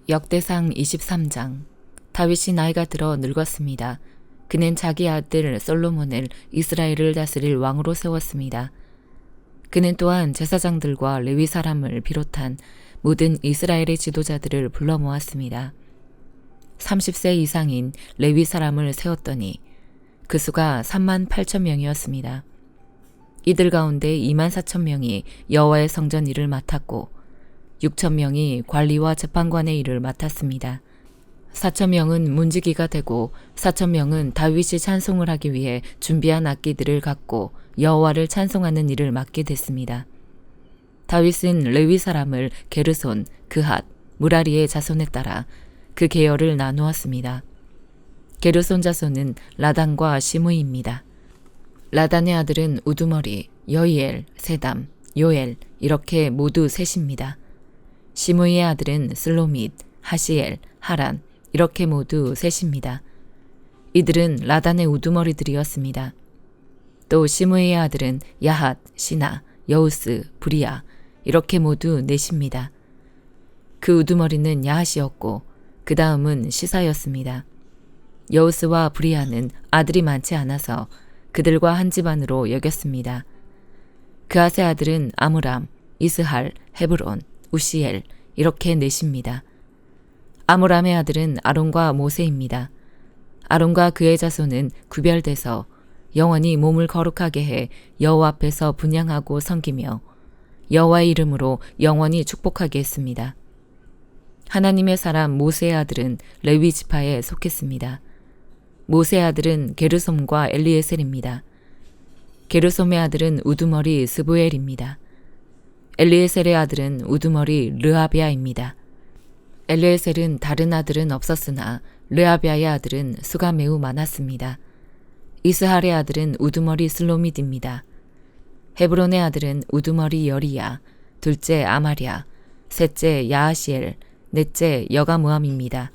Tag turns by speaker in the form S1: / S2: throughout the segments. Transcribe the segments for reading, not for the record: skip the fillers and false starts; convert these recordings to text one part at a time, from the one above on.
S1: 역대상 23장. 다윗이 나이가 들어 늙었습니다. 그는 자기 아들 솔로몬을 이스라엘을 다스릴 왕으로 세웠습니다. 그는 또한 제사장들과 레위 사람을 비롯한 모든 이스라엘의 지도자들을 불러 모았습니다. 30세 이상인 레위 사람을 세웠더니 그 수가 38,000명이었습니다. 이들 가운데 24,000명이 여호와의 성전 일을 맡았고 6,000명이 관리와 재판관의 일을 맡았습니다. 4,000명은 문지기가 되고 4,000명은 다윗이 찬송을 하기 위해 준비한 악기들을 갖고 여호와를 찬송하는 일을 맡게 됐습니다. 다윗은 레위 사람을 게르손, 그핫, 무라리의 자손에 따라 그 계열을 나누었습니다. 게르손 자손은 라단과 시므이입니다. 라단의 아들은 우두머리, 여이엘, 세담, 요엘 이렇게 모두 셋입니다. 시므이의 아들은 슬로밋, 하시엘, 하란 이렇게 모두 셋입니다. 이들은 라단의 우두머리들이었습니다. 또 시므이의 아들은 야핫, 시나, 여우스, 브리아 이렇게 모두 넷입니다. 그 우두머리는 야핫이었고 그 다음은 시사였습니다. 여우스와 브리아는 아들이 많지 않아서 그들과 한 집안으로 여겼습니다. 그앗의 아들은 아므람, 이스할, 헤브론, 우시엘 이렇게 넷입니다. 아므람의 아들은 아론과 모세입니다. 아론과 그의 자손은 구별돼서 영원히 몸을 거룩하게 해 여호와 앞에서 분향하고 섬기며 여호와의 이름으로 영원히 축복하게 했습니다. 하나님의 사람 모세의 아들은 레위 지파에 속했습니다. 모세의 아들은 게르솜과 엘리에셀입니다. 게르솜의 아들은 우두머리 스부엘입니다. 엘리에셀의 아들은 우두머리 르하비아입니다. 엘리에셀은 다른 아들은 없었으나 르하비아의 아들은 수가 매우 많았습니다. 이스할의 아들은 우두머리 슬로밋입니다. 헤브론의 아들은 우두머리 여리야, 둘째 아마랴, 셋째 야하시엘, 넷째 여가무함입니다.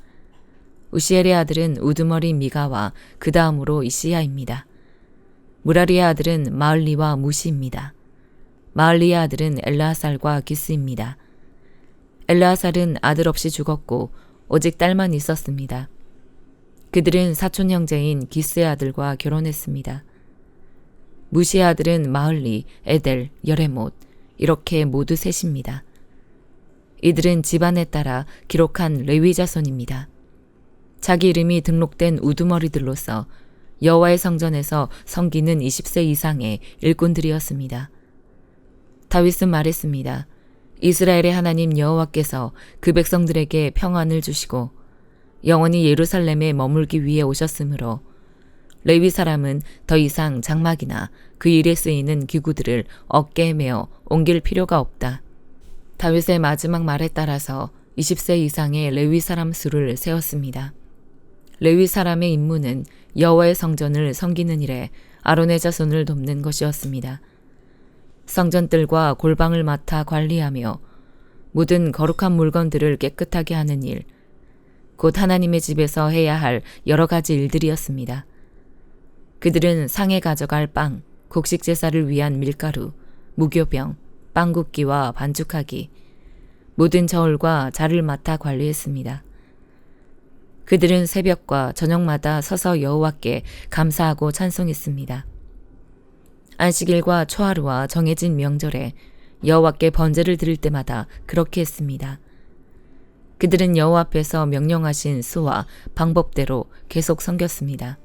S1: 우시엘의 아들은 우두머리 미가와 그 다음으로 이시야입니다. 무라리의 아들은 마을리와 무시입니다. 마을리의 아들은 엘라살과 기스입니다. 엘라살은 아들 없이 죽었고 오직 딸만 있었습니다. 그들은 사촌 형제인 기스의 아들과 결혼했습니다. 무시의 아들은 마을리, 에델, 여레못 이렇게 모두 셋입니다. 이들은 집안에 따라 기록한 레위 자손입니다. 자기 이름이 등록된 우두머리들로서 여호와의 성전에서 섬기는 20세 이상의 일꾼들이었습니다. 다윗은 말했습니다. 이스라엘의 하나님 여호와께서 그 백성들에게 평안을 주시고 영원히 예루살렘에 머물기 위해 오셨으므로 레위 사람은 더 이상 장막이나 그 일에 쓰이는 기구들을 어깨에 메어 옮길 필요가 없다. 다윗의 마지막 말에 따라서 20세 이상의 레위 사람 수를 세웠습니다. 레위 사람의 임무는 여호와의 성전을 섬기는 일에 아론의 자손을 돕는 것이었습니다. 성전들과 골방을 맡아 관리하며 모든 거룩한 물건들을 깨끗하게 하는 일, 곧 하나님의 집에서 해야 할 여러 가지 일들이었습니다. 그들은 상에 가져갈 빵, 곡식 제사를 위한 밀가루, 무교병, 빵굽기와 반죽하기, 모든 저울과 자를 맡아 관리했습니다. 그들은 새벽과 저녁마다 서서 여호와께 감사하고 찬송했습니다. 안식일과 초하루와 정해진 명절에 여호와께 번제를 드릴 때마다 그렇게 했습니다. 그들은 여호와 앞에서 명령하신 수와 방법대로 계속 섬겼습니다.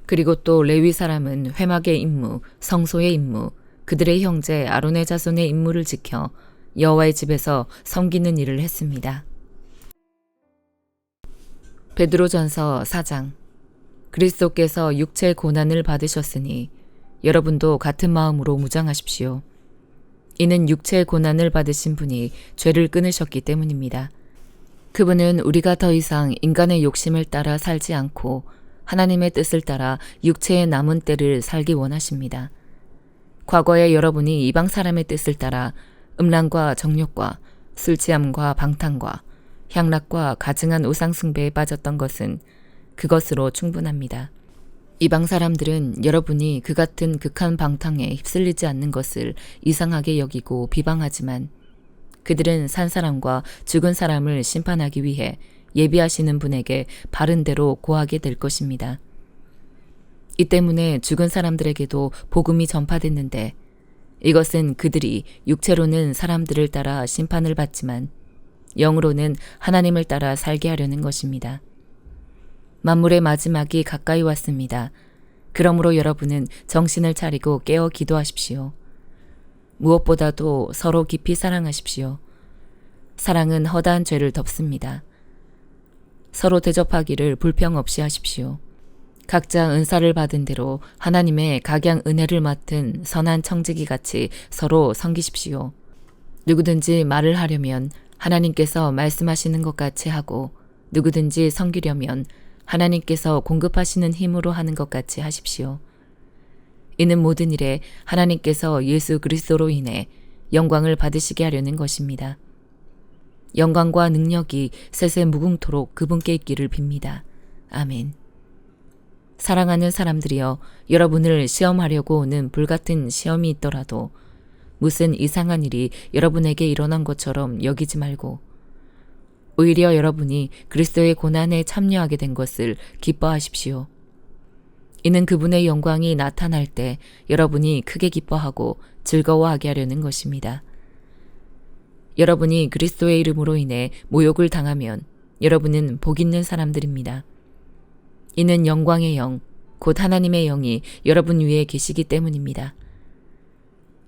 S1: 그리고 또 레위 사람은 회막의 임무, 성소의 임무, 그들의 형제 아론의 자손의 임무를 지켜 여호와의 집에서 섬기는 일을 했습니다. 베드로전서 4장. 그리스도께서 육체의 고난을 받으셨으니 여러분도 같은 마음으로 무장하십시오. 이는 육체의 고난을 받으신 분이 죄를 끊으셨기 때문입니다. 그분은 우리가 더 이상 인간의 욕심을 따라 살지 않고 하나님의 뜻을 따라 육체의 남은 때를 살기 원하십니다. 과거에 여러분이 이방 사람의 뜻을 따라 음란과 정욕과 술 취함과 방탕과 향락과 가증한 우상 숭배에 빠졌던 것은 그것으로 충분합니다. 이방 사람들은 여러분이 그 같은 극한 방탕에 휩쓸리지 않는 것을 이상하게 여기고 비방하지만 그들은 산 사람과 죽은 사람을 심판하기 위해 예비하시는 분에게 바른 대로 고하게 될 것입니다. 이 때문에 죽은 사람들에게도 복음이 전파됐는데 이것은 그들이 육체로는 사람들을 따라 심판을 받지만 영으로는 하나님을 따라 살게 하려는 것입니다. 만물의 마지막이 가까이 왔습니다. 그러므로 여러분은 정신을 차리고 깨어 기도하십시오. 무엇보다도 서로 깊이 사랑하십시오. 사랑은 허다한 죄를 덮습니다. 서로 대접하기를 불평 없이 하십시오. 각자 은사를 받은 대로 하나님의 각양 은혜를 맡은 선한 청지기 같이 서로 섬기십시오. 누구든지 말을 하려면 하나님께서 말씀하시는 것 같이 하고 누구든지 섬기려면 하나님께서 공급하시는 힘으로 하는 것 같이 하십시오. 이는 모든 일에 하나님께서 예수 그리스도로 인해 영광을 받으시게 하려는 것입니다. 영광과 능력이 세세 무궁토록 그분께 있기를 빕니다. 아멘. 사랑하는 사람들이여, 여러분을 시험하려고 오는 불같은 시험이 있더라도 무슨 이상한 일이 여러분에게 일어난 것처럼 여기지 말고 오히려 여러분이 그리스도의 고난에 참여하게 된 것을 기뻐하십시오. 이는 그분의 영광이 나타날 때 여러분이 크게 기뻐하고 즐거워하게 하려는 것입니다. 여러분이 그리스도의 이름으로 인해 모욕을 당하면 여러분은 복 있는 사람들입니다. 이는 영광의 영, 곧 하나님의 영이 여러분 위에 계시기 때문입니다.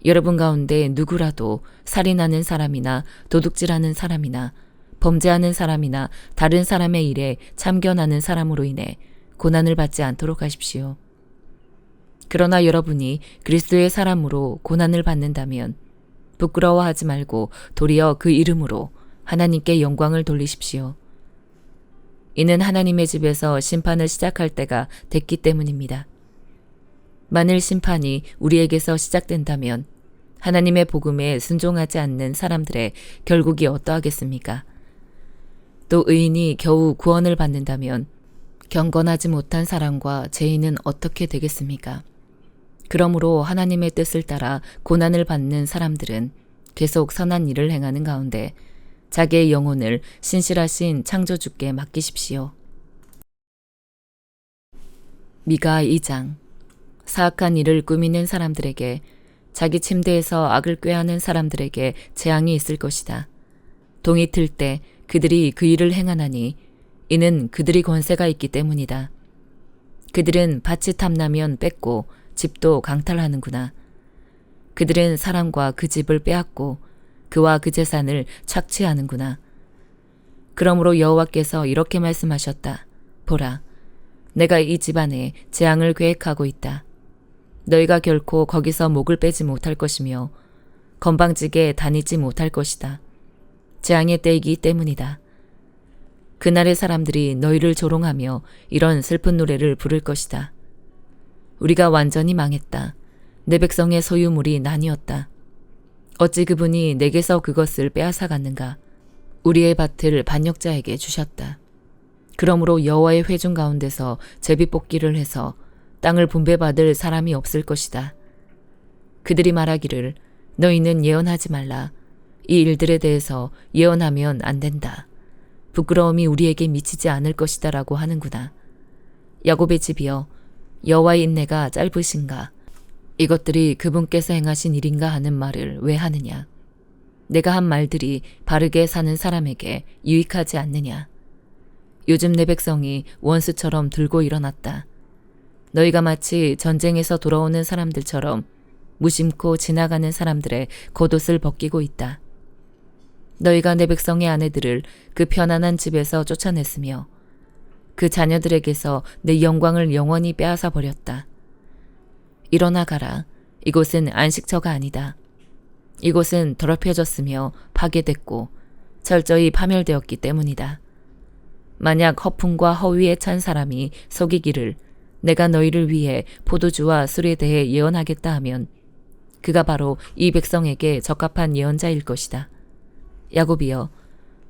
S1: 여러분 가운데 누구라도 살인하는 사람이나 도둑질하는 사람이나 범죄하는 사람이나 다른 사람의 일에 참견하는 사람으로 인해 고난을 받지 않도록 하십시오. 그러나 여러분이 그리스도의 사람으로 고난을 받는다면 부끄러워하지 말고 도리어 그 이름으로 하나님께 영광을 돌리십시오. 이는 하나님의 집에서 심판을 시작할 때가 됐기 때문입니다. 만일 심판이 우리에게서 시작된다면 하나님의 복음에 순종하지 않는 사람들의 결국이 어떠하겠습니까? 또 의인이 겨우 구원을 받는다면 경건하지 못한 사람과 죄인은 어떻게 되겠습니까? 그러므로 하나님의 뜻을 따라 고난을 받는 사람들은 계속 선한 일을 행하는 가운데 자기의 영혼을 신실하신 창조주께 맡기십시오. 미가 2장. 사악한 일을 꾸미는 사람들에게, 자기 침대에서 악을 꾀하는 사람들에게 재앙이 있을 것이다. 동이 틀 때 그들이 그 일을 행하나니 이는 그들이 권세가 있기 때문이다. 그들은 밭이 탐나면 뺏고 집도 강탈하는구나. 그들은 사람과 그 집을 빼앗고 그와 그 재산을 착취하는구나. 그러므로 여호와께서 이렇게 말씀하셨다. 보라, 내가 이 집안에 재앙을 계획하고 있다. 너희가 결코 거기서 목을 빼지 못할 것이며 건방지게 다니지 못할 것이다. 재앙의 때이기 때문이다. 그날의 사람들이 너희를 조롱하며 이런 슬픈 노래를 부를 것이다. 우리가 완전히 망했다. 내 백성의 소유물이 나뉘었다. 어찌 그분이 내게서 그것을 빼앗아 갔는가? 우리의 밭을 반역자에게 주셨다. 그러므로 여호와의 회중 가운데서 제비뽑기를 해서 땅을 분배받을 사람이 없을 것이다. 그들이 말하기를 너희는 예언하지 말라. 이 일들에 대해서 예언하면 안 된다. 부끄러움이 우리에게 미치지 않을 것이다 라고 하는구나. 야곱의 집이여, 여호와의 인내가 짧으신가? 이것들이 그분께서 행하신 일인가 하는 말을 왜 하느냐? 내가 한 말들이 바르게 사는 사람에게 유익하지 않느냐? 요즘 내 백성이 원수처럼 들고 일어났다. 너희가 마치 전쟁에서 돌아오는 사람들처럼 무심코 지나가는 사람들의 겉옷을 벗기고 있다. 너희가 내 백성의 아내들을 그 편안한 집에서 쫓아냈으며 그 자녀들에게서 내 영광을 영원히 빼앗아 버렸다. 일어나 가라. 이곳은 안식처가 아니다. 이곳은 더럽혀졌으며 파괴됐고 철저히 파멸되었기 때문이다. 만약 허풍과 허위에 찬 사람이 속이기를 내가 너희를 위해 포도주와 술에 대해 예언하겠다 하면 그가 바로 이 백성에게 적합한 예언자일 것이다. 야곱이여,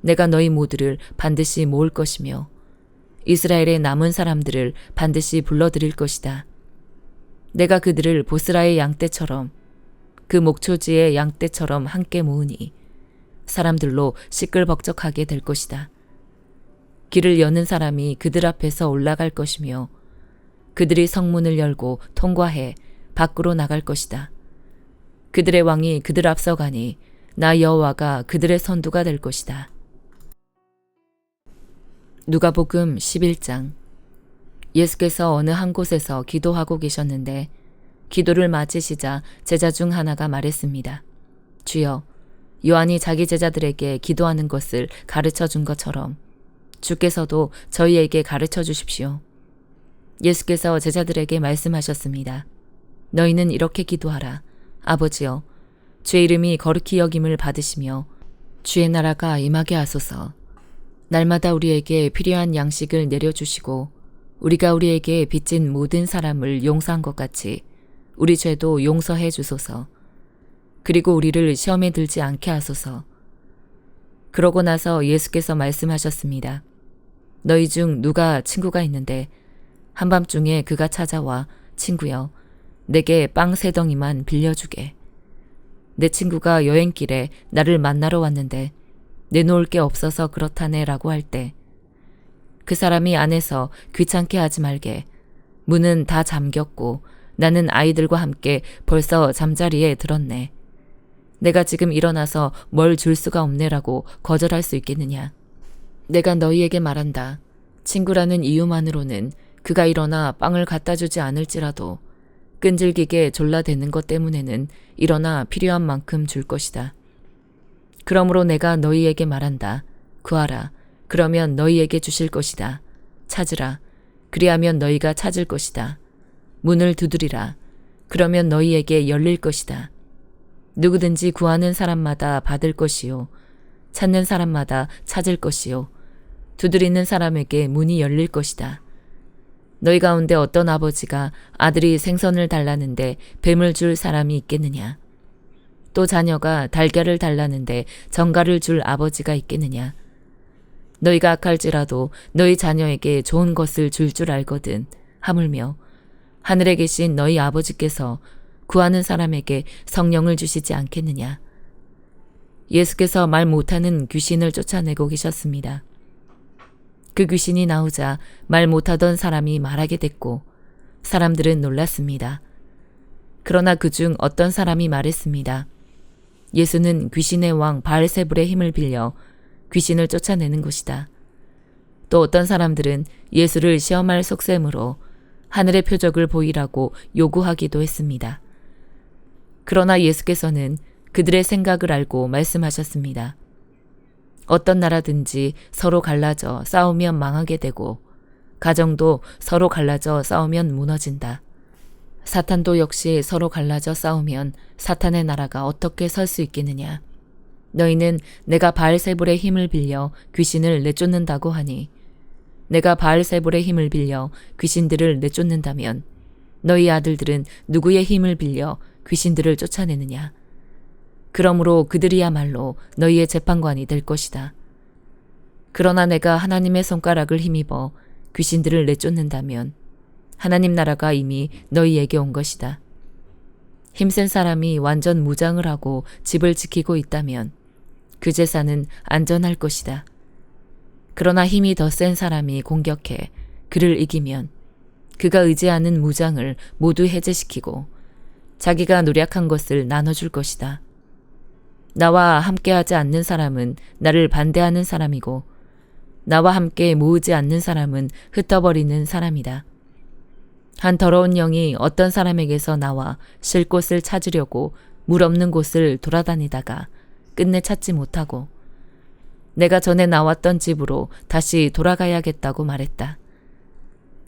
S1: 내가 너희 모두를 반드시 모을 것이며 이스라엘의 남은 사람들을 반드시 불러들일 것이다. 내가 그들을 보스라의 양떼처럼 그 목초지의 양떼처럼 함께 모으니 사람들로 시끌벅적하게 될 것이다. 길을 여는 사람이 그들 앞에서 올라갈 것이며 그들이 성문을 열고 통과해 밖으로 나갈 것이다. 그들의 왕이 그들 앞서가니 나 여호와가 그들의 선두가 될 것이다. 누가복음 11장. 예수께서 어느 한 곳에서 기도하고 계셨는데 기도를 마치시자 제자 중 하나가 말했습니다. 주여, 요한이 자기 제자들에게 기도하는 것을 가르쳐 준 것처럼 주께서도 저희에게 가르쳐 주십시오. 예수께서 제자들에게 말씀하셨습니다. 너희는 이렇게 기도하라. 아버지여, 주의 이름이 거룩히 여김을 받으시며 주의 나라가 임하게 하소서. 날마다 우리에게 필요한 양식을 내려주시고 우리가 우리에게 빚진 모든 사람을 용서한 것 같이 우리 죄도 용서해 주소서. 그리고 우리를 시험에 들지 않게 하소서. 그러고 나서 예수께서 말씀하셨습니다. 너희 중 누가 친구가 있는데 한밤중에 그가 찾아와 친구여, 내게 빵 3덩이만 빌려주게. 내 친구가 여행길에 나를 만나러 왔는데 내놓을 게 없어서 그렇다네 라고 할 때 그 사람이 안에서 귀찮게 하지 말게. 문은 다 잠겼고 나는 아이들과 함께 벌써 잠자리에 들었네. 내가 지금 일어나서 뭘 줄 수가 없네라고 거절할 수 있겠느냐. 내가 너희에게 말한다. 친구라는 이유만으로는 그가 일어나 빵을 갖다 주지 않을지라도 끈질기게 졸라대는 것 때문에는 일어나 필요한 만큼 줄 것이다. 그러므로 내가 너희에게 말한다. 구하라. 그러면 너희에게 주실 것이다. 찾으라. 그리하면 너희가 찾을 것이다. 문을 두드리라. 그러면 너희에게 열릴 것이다. 누구든지 구하는 사람마다 받을 것이요. 찾는 사람마다 찾을 것이요. 두드리는 사람에게 문이 열릴 것이다. 너희 가운데 어떤 아버지가 아들이 생선을 달라는데 뱀을 줄 사람이 있겠느냐? 또 자녀가 달걀을 달라는데 정갈을 줄 아버지가 있겠느냐? 너희가 악할지라도 너희 자녀에게 좋은 것을 줄 줄 알거든. 하물며 하늘에 계신 너희 아버지께서 구하는 사람에게 성령을 주시지 않겠느냐? 예수께서 말 못하는 귀신을 쫓아내고 계셨습니다. 그 귀신이 나오자 말 못하던 사람이 말하게 됐고 사람들은 놀랐습니다. 그러나 그중 어떤 사람이 말했습니다. 예수는 귀신의 왕 바알세불의 힘을 빌려 귀신을 쫓아내는 것이다. 또 어떤 사람들은 예수를 시험할 속셈으로 하늘의 표적을 보이라고 요구하기도 했습니다. 그러나 예수께서는 그들의 생각을 알고 말씀하셨습니다. 어떤 나라든지 서로 갈라져 싸우면 망하게 되고 가정도 서로 갈라져 싸우면 무너진다. 사탄도 역시 서로 갈라져 싸우면 사탄의 나라가 어떻게 설 수 있겠느냐. 너희는 내가 바알세불의 힘을 빌려 귀신을 내쫓는다고 하니 내가 바알세불의 힘을 빌려 귀신들을 내쫓는다면 너희 아들들은 누구의 힘을 빌려 귀신들을 쫓아내느냐. 그러므로 그들이야말로 너희의 재판관이 될 것이다. 그러나 내가 하나님의 손가락을 힘입어 귀신들을 내쫓는다면 하나님 나라가 이미 너희에게 온 것이다. 힘센 사람이 완전 무장을 하고 집을 지키고 있다면 그 제사는 안전할 것이다. 그러나 힘이 더 센 사람이 공격해 그를 이기면 그가 의지하는 무장을 모두 해제시키고 자기가 노력한 것을 나눠줄 것이다. 나와 함께하지 않는 사람은 나를 반대하는 사람이고 나와 함께 모으지 않는 사람은 흩어버리는 사람이다. 한 더러운 영이 어떤 사람에게서 나와 쉴 곳을 찾으려고 물 없는 곳을 돌아다니다가 끝내 찾지 못하고 내가 전에 나왔던 집으로 다시 돌아가야겠다고 말했다.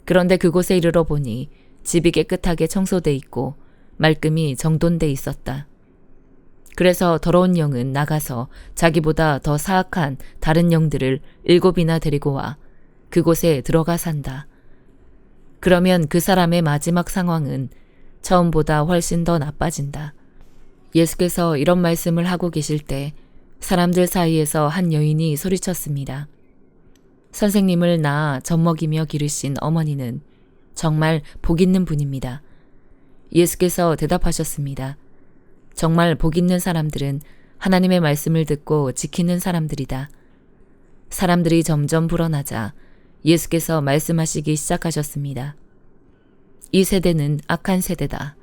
S1: 그런데 그곳에 이르러 보니 집이 깨끗하게 청소돼 있고 말끔히 정돈돼 있었다. 그래서 더러운 영은 나가서 자기보다 더 사악한 다른 영들을 7이나 데리고 와 그곳에 들어가 산다. 그러면 그 사람의 마지막 상황은 처음보다 훨씬 더 나빠진다. 예수께서 이런 말씀을 하고 계실 때 사람들 사이에서 한 여인이 소리쳤습니다. 선생님을 낳아 젖먹이며 기르신 어머니는 정말 복 있는 분입니다. 예수께서 대답하셨습니다. 정말 복 있는 사람들은 하나님의 말씀을 듣고 지키는 사람들이다. 사람들이 점점 불어나자 예수께서 말씀하시기 시작하셨습니다. 이 세대는 악한 세대다.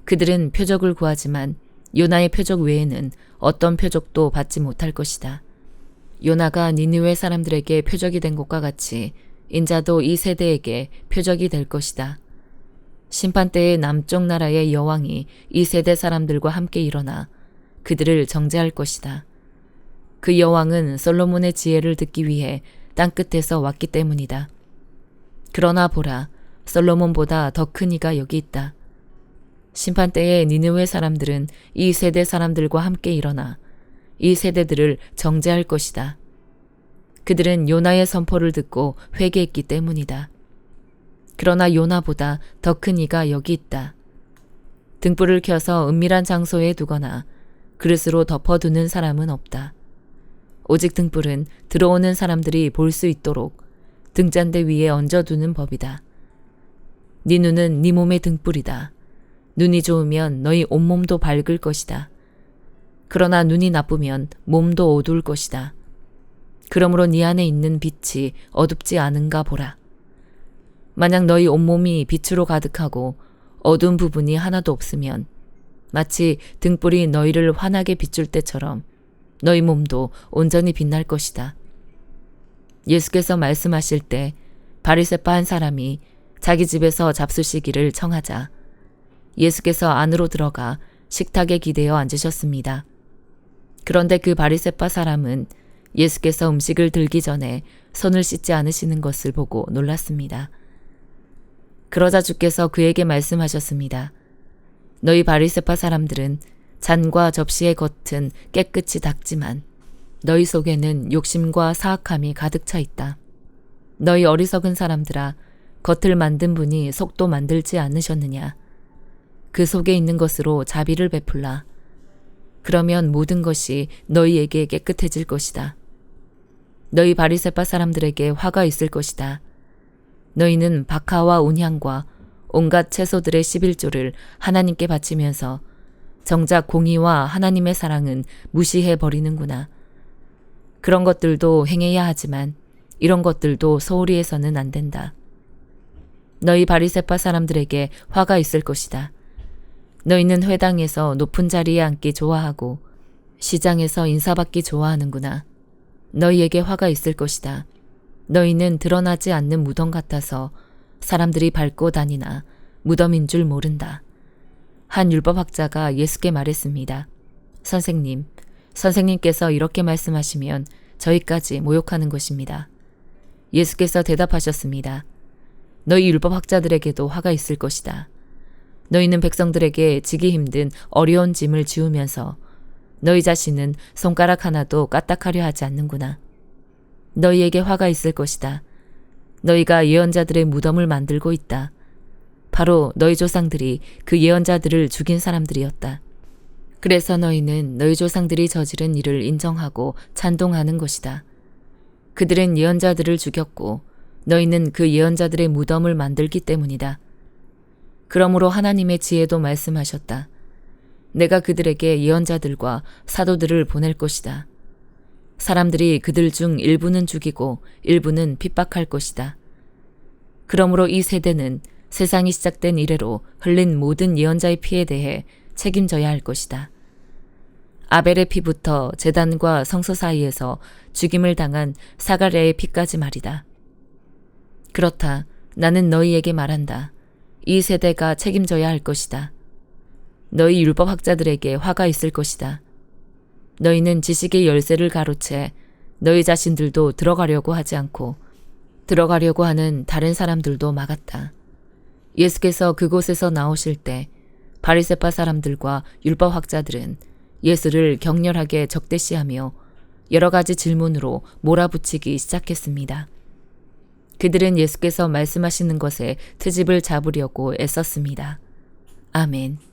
S1: 그들은 표적을 구하지만 요나의 표적 외에는 어떤 표적도 받지 못할 것이다. 요나가 니느웨 사람들에게 표적이 된 것과 같이 인자도 이 세대에게 표적이 될 것이다. 심판때의 남쪽 나라의 여왕이 이 세대 사람들과 함께 일어나 그들을 정죄할 것이다. 그 여왕은 솔로몬의 지혜를 듣기 위해 땅끝에서 왔기 때문이다. 그러나 보라, 솔로몬보다 더 큰 이가 여기 있다. 심판때의 니느웨 사람들은 이 세대 사람들과 함께 일어나 이 세대들을 정죄할 것이다. 그들은 요나의 선포를 듣고 회개했기 때문이다. 그러나 요나보다 더 큰 이가 여기 있다. 등불을 켜서 은밀한 장소에 두거나 그릇으로 덮어두는 사람은 없다. 오직 등불은 들어오는 사람들이 볼 수 있도록 등잔대 위에 얹어두는 법이다. 네 눈은 네 몸의 등불이다. 눈이 좋으면 너희 온몸도 밝을 것이다. 그러나 눈이 나쁘면 몸도 어두울 것이다. 그러므로 네 안에 있는 빛이 어둡지 않은가 보라. 만약 너희 온몸이 빛으로 가득하고 어두운 부분이 하나도 없으면 마치 등불이 너희를 환하게 비출 때처럼 너희 몸도 온전히 빛날 것이다. 예수께서 말씀하실 때 바리새파 한 사람이 자기 집에서 잡수시기를 청하자 예수께서 안으로 들어가 식탁에 기대어 앉으셨습니다. 그런데 그 바리새파 사람은 예수께서 음식을 들기 전에 손을 씻지 않으시는 것을 보고 놀랐습니다. 그러자 주께서 그에게 말씀하셨습니다. 너희 바리새파 사람들은 잔과 접시의 겉은 깨끗이 닦지만 너희 속에는 욕심과 사악함이 가득 차 있다. 너희 어리석은 사람들아, 겉을 만든 분이 속도 만들지 않으셨느냐? 그 속에 있는 것으로 자비를 베풀라. 그러면 모든 것이 너희에게 깨끗해질 것이다. 너희 바리새파 사람들에게 화가 있을 것이다. 너희는 박하와 온향과 온갖 채소들의 11조를 하나님께 바치면서 정작 공의와 하나님의 사랑은 무시해 버리는구나. 그런 것들도 행해야 하지만 이런 것들도 소홀히 해서는 안 된다. 너희 바리새파 사람들에게 화가 있을 것이다. 너희는 회당에서 높은 자리에 앉기 좋아하고 시장에서 인사받기 좋아하는구나. 너희에게 화가 있을 것이다. 너희는 드러나지 않는 무덤 같아서 사람들이 밟고 다니나 무덤인 줄 모른다. 한 율법학자가 예수께 말했습니다. 선생님께서 이렇게 말씀하시면 저희까지 모욕하는 것입니다. 예수께서 대답하셨습니다. 너희 율법학자들에게도 화가 있을 것이다. 너희는 백성들에게 지기 힘든 어려운 짐을 지우면서 너희 자신은 손가락 하나도 까딱하려 하지 않는구나. 너희에게 화가 있을 것이다. 너희가 예언자들의 무덤을 만들고 있다. 바로 너희 조상들이 그 예언자들을 죽인 사람들이었다. 그래서 너희는 너희 조상들이 저지른 일을 인정하고 찬동하는 것이다. 그들은 예언자들을 죽였고 너희는 그 예언자들의 무덤을 만들기 때문이다. 그러므로 하나님의 지혜도 말씀하셨다. 내가 그들에게 예언자들과 사도들을 보낼 것이다. 사람들이 그들 중 일부는 죽이고 일부는 핍박할 것이다. 그러므로 이 세대는 세상이 시작된 이래로 흘린 모든 예언자의 피에 대해 책임져야 할 것이다. 아벨의 피부터 제단과 성소 사이에서 죽임을 당한 사가랴의 피까지 말이다. 그렇다. 나는 너희에게 말한다. 이 세대가 책임져야 할 것이다. 너희 율법학자들에게 화가 있을 것이다. 너희는 지식의 열쇠를 가로채 너희 자신들도 들어가려고 하지 않고 들어가려고 하는 다른 사람들도 막았다. 예수께서 그곳에서 나오실 때 바리새파 사람들과 율법학자들은 예수를 격렬하게 적대시하며 여러 가지 질문으로 몰아붙이기 시작했습니다. 그들은 예수께서 말씀하시는 것에 트집을 잡으려고 애썼습니다. 아멘.